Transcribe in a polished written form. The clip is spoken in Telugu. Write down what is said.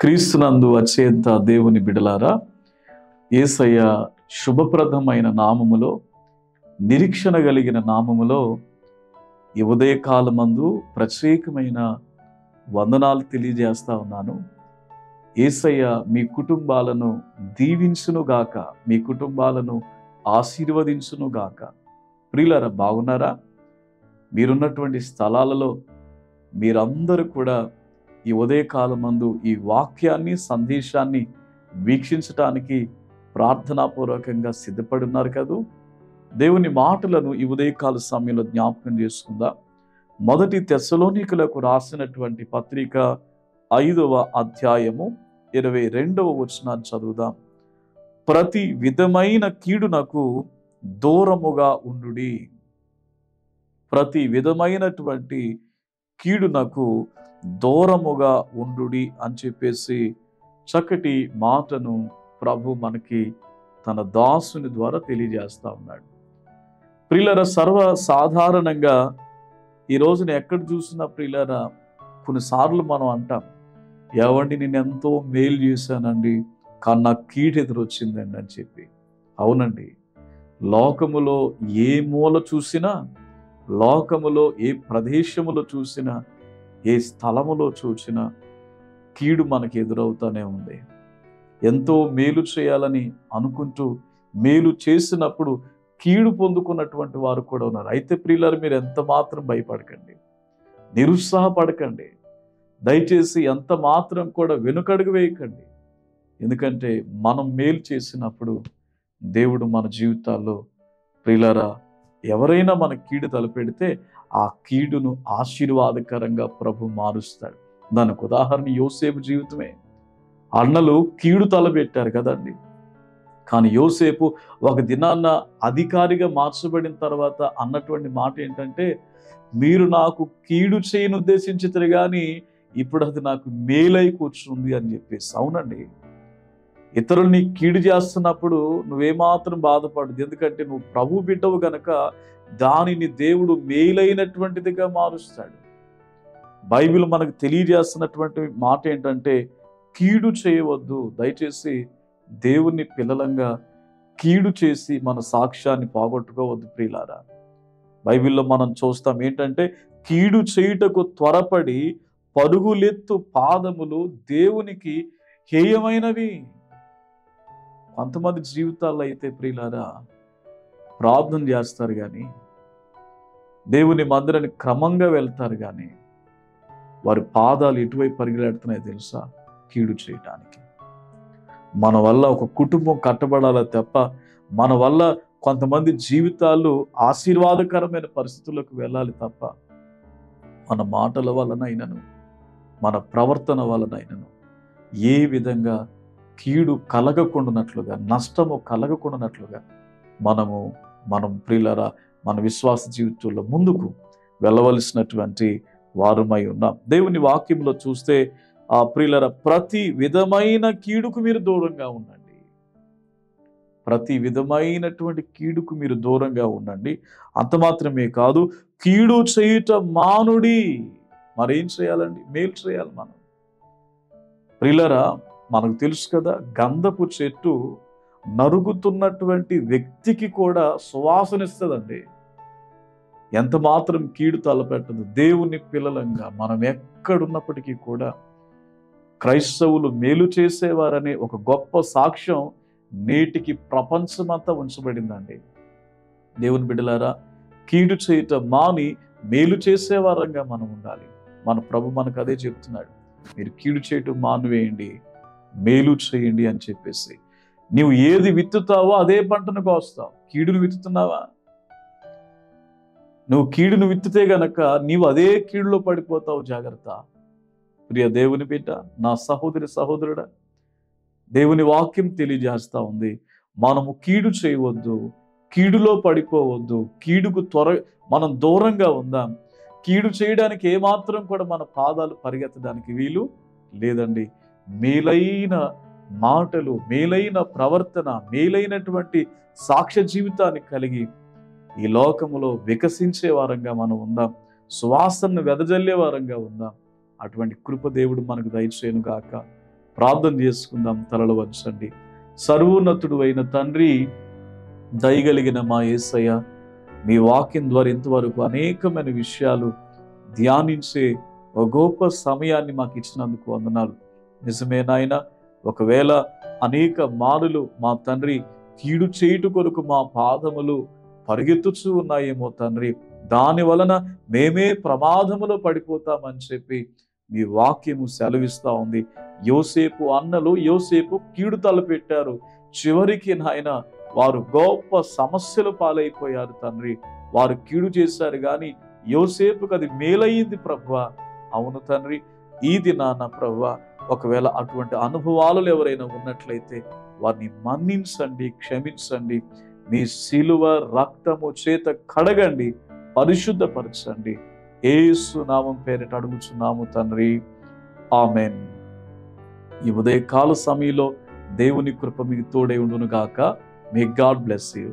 క్రీస్తునందు అత్యంత దేవుని బిడలారా, యేసయ్య శుభప్రదమైన నామములో, నిరీక్షణ కలిగిన నామములో ఈ ఉదయకాలమందు ప్రత్యేకమైన వందనాలు తెలియజేస్తా ఉన్నాను. యేసయ్య మీ కుటుంబాలను దీవించునుగాక, మీ కుటుంబాలను ఆశీర్వదించునుగాక. ప్రియులారా, బాగున్నారా? మీరున్నటువంటి స్థలాలలో మీరందరూ కూడా ఈ ఉదయకాలమందు ఈ వాక్యాన్ని, సందేశాన్ని వీక్షించటానికి ప్రార్థనాపూర్వకంగా సిద్ధపడి ఉన్నారు కదూ. దేవుని మాటలను ఈ ఉదయకాల సమయంలో జ్ఞాపకం చేసుకుందాం. మొదటి తెస్సలోనికులకు రాసినటువంటి పత్రిక 5వ అధ్యాయము 22వ వచనాన్ని చదువుదాం. ప్రతి విధమైన కీడునకు దూరముగా ఉండుడి. ప్రతి విధమైనటువంటి కీడునకు దూరముగా ఉండుడి అని చెప్పేసి చక్కటి మాటను ప్రభు మనకి తన దాసుని ద్వారా తెలియజేస్తా ఉన్నాడు. ప్రియులారా, సర్వసాధారణంగా ఈ రోజున ఎక్కడ చూసినా ప్రియులారా, కొన్నిసార్లు మనం అంటాం, ఏవండి నేను ఎంతో మేలు చేశానండి, కానీ నాకు కీడు ఎదురొచ్చిందండి అని చెప్పి. అవునండి, లోకములో ఏ మూల చూసినా, లోకములో ఏ ప్రదేశములో చూసినా, ఏ స్థలములో చూసినా కీడు మనకి ఎదురవుతానే ఉంది. ఎంతో మేలు చేయాలని అనుకుంటూ మేలు చేసినప్పుడు కీడు పొందుకున్నటువంటి వారు కూడా ఉన్నారు. అయితే ప్రియులారు, మీరు ఎంత మాత్రం భయపడకండి, నిరుత్సాహపడకండి, దయచేసి ఎంత మాత్రం కూడా వెనుకడుగు వేయకండి. ఎందుకంటే మనం మేలు చేసినప్పుడు దేవుడు మన జీవితాల్లో ప్రియులారా, ఎవరైనా మన కీడు తలపెడితే ఆ కీడును ఆశీర్వాదకరంగా ప్రభు మారుస్తాడు. దానికి ఉదాహరణ యోసేపు జీవితమే. అన్నలు కీడు తలపెట్టారు కదండి, కానీ యోసేపు ఒక దినాన్న అధికారిగా మార్చబడిన తర్వాత అన్నటువంటి మాట ఏంటంటే, మీరు నాకు కీడు చేయను ఉద్దేశించితే కానీ ఇప్పుడు అది నాకు మేలై కూర్చుంది అని చెప్పేసి. అవునండి, ఇతరుల్ని కీడు చేస్తున్నప్పుడు నువ్వేమాత్రం బాధపడదు. ఎందుకంటే నువ్వు ప్రభు బిడ్డవు గనక దానిని దేవుడు మేలైనటువంటిదిగా మారుస్తాడు. బైబిల్ మనకు తెలియజేస్తున్నటువంటి మాట ఏంటంటే, కీడు చేయవద్దు. దయచేసి దేవుని పిల్లలంగా కీడు చేసి మన సాక్ష్యాన్ని పోగొట్టుకోవద్దు ప్రియులారా. బైబిల్లో మనం చూస్తాం ఏంటంటే, కీడు చేయుటకు త్వరపడి పరుగులెత్తు పాదములు దేవునికి హేయమైనవి. కొంతమంది జీవితాల్లో అయితే ప్రియులారా, ప్రార్థన చేస్తారు కానీ, దేవుని మందిరాన్ని క్రమంగా వెళ్తారు కానీ, వారి పాదాలు ఎటువైపు పరిగెడుతున్నాయో తెలుసా? కీడు చేయటానికి. మన వల్ల ఒక కుటుంబం కట్టబడాల తప్ప, మన వల్ల కొంతమంది జీవితాలు ఆశీర్వాదకరమైన పరిస్థితుల్లోకి వెళ్ళాలి తప్ప, మన మాటల వలనైనను మన ప్రవర్తన వలనైనను ఏ విధంగా కీడు కలగకుండానట్లుగా, నష్టము కలగకుండానట్లుగా మనం ప్రియులారా మన విశ్వాస జీవితంలో ముందుకు వెళ్ళవలసినటువంటి వారమై ఉన్నాం. దేవుని వాక్యంలో చూస్తే ప్రియులారా, ప్రతి విధమైన కీడుకు మీరు దూరంగా ఉండండి. ప్రతి విధమైనటువంటి కీడుకు మీరు దూరంగా ఉండండి. అంత మాత్రమే కాదు, కీడు చేయుట మానుడి. మరేం చేయాలండి? మేలు చేయాలి మనం. ప్రియులారా, మనకు తెలుసు కదా, గంధపు చెట్టు నరుగుతున్నటువంటి వ్యక్తికి కూడా సువాసన ఇస్తుందండి. ఎంత మాత్రం కీడు తలపెట్టదు. దేవుని పిల్లలంగా మనం ఎక్కడున్నప్పటికీ కూడా క్రైస్తవులు మేలు చేసేవారనే ఒక గొప్ప సాక్ష్యం నేటికి ప్రపంచమంతా ఉంచబడిందండి. దేవుని బిడ్డలారా, కీడు చేయట మాని మేలు చేసేవారంగా మనం ఉండాలి. మన ప్రభు మనకు అదే చెప్తున్నాడు, మీరు కీడు చేయటం మానివేయండి, మేలు చేయండి అని చెప్పేసి. నీవు ఏది విత్తుతావో అదే పంటను కోస్తావు. కీడును విత్తుతున్నావా? నువ్వు కీడును విత్తితే గనక నీవు అదే కీడులో పడిపోతావు. జాగ్రత్త ప్రియ దేవుని బిడ్డ, నా సహోదరి సహోదరుడా, దేవుని వాక్యం తెలియజేస్తా ఉంది, మనము కీడు చేయవద్దు, కీడులో పడిపోవద్దు, కీడుకు మనం దూరంగా ఉందాం. కీడు చేయడానికి ఏమాత్రం కూడా మన పాదాలు పరిగెత్తడానికి వీలు లేదండి. మేలైన మాటలు, మేలైన ప్రవర్తన, మేలైనటువంటి సాక్ష్య జీవితాన్ని కలిగి ఈ లోకములో వికసించే వారంగా మనం ఉందాం. సువాసనను వెదజల్లే వారంగా ఉందాం. అటువంటి కృప దేవుడు మనకు దయచేయును గాక. ప్రార్థన చేసుకుందాం. తలలు వంచండి. సర్వోన్నతుడు అయిన తండ్రి, దయగలిగిన మా యేసయ్య, మీ వాక్యం ద్వారా ఇంతవరకు అనేకమైన విషయాలు ధ్యానించే ఒక గొప్ప సమయాన్ని మాకు ఇచ్చినందుకు వందనాలు. నిజమే నాయన, ఒకవేళ అనేక మారులు మా తండ్రి కీడు చేయుట కొరకు మా పాదములు పరిగెత్తుచూ ఉన్నాయేమో తండ్రి, దాని వలన మేమే ప్రమాదములో పడిపోతామని చెప్పి మీ వాక్యము సెలవిస్తూ ఉంది. యోసేపు అన్నలు యోసేపు కీడు తలపెట్టారు. చివరికి నాయన వారు గొప్ప సమస్యలు పాలైపోయారు తండ్రి. వారు కీడు చేశారు కానీ యోసేపుకు అది మేలయ్యింది ప్రభువా. అవును తండ్రి, ఈ దినాన ప్రభువా, ఒకవేళ అటువంటి అనుభవాలు ఎవరైనా ఉన్నట్లయితే వారిని మన్నించండి, క్షమించండి. మీ శిలువ రక్తము చేత కడగండి, పరిశుద్ధపరచండి. యేసు నామం పేరిట అడుగుచున్నాము తండ్రి, ఆమెన్. ఈ ఉదయకాల సమయంలో దేవుని కృప మీకు తోడై ఉండును గాక. May God bless you.